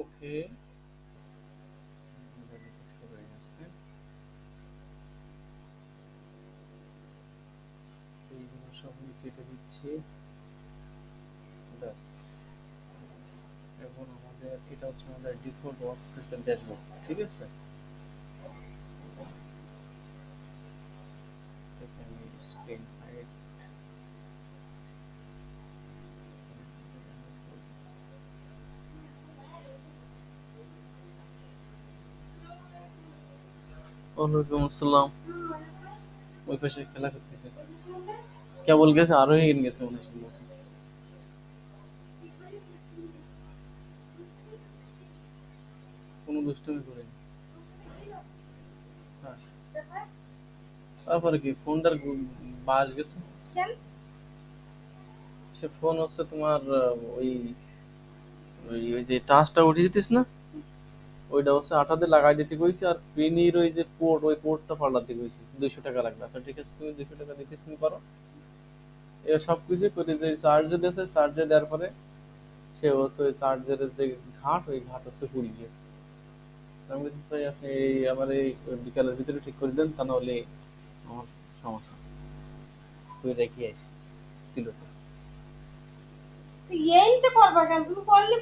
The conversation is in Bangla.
ওকে, হয়ে গেছে। এইগুলো সব আমি কেটে দিচ্ছি। ব্যাস, এখন আমাদের এটা হচ্ছে আমাদের ডিফল্ট ওয়ার্কস্পেসের ড্যাশবোর্ড। ঠিক আছে, এখানে আমি স্ক্রিন হাইড ওয়ালাইকুম আসসালাম। ওই পাশে খেলা করতেছে, কেবল গেছে আরো হয়ে গেছে মনে হয়। কোনো দুষ্টুমি করেনি। হ্যাঁ, তারপরে কি ফোনটার বাস গেছে। সে ফোন হচ্ছে তোমার ওই ওই ওই যে টাচটা উঠিয়ে দিতিস না, ওইটা হচ্ছে আঠাতে লাগাই দিতে কইছি, আর পেনির ওই যে পোর্ট, ওই পোর্টটা পাল্টাতে কইছি। 200 টাকা লাগবে। আচ্ছা ঠিক আছে, তুমি 200 টাকা দিতেছ নি পারো। এবার সব কিছু করে যে চার্জে দিয়েছে, চার্জে দেওয়ার পরে সে হচ্ছে ওই চার্জের যে ঘাট, ওই ঘাট হচ্ছে পুড়ি গিয়ে। আমি বলছি ভাই আপনি এই আমার এই বিকালের ভিতরে ঠিক করে দেন, তা নাহলে আমার সমস্যা। তুই রেখে আসি দিল। এই তো করবা কেন তুমি, করলে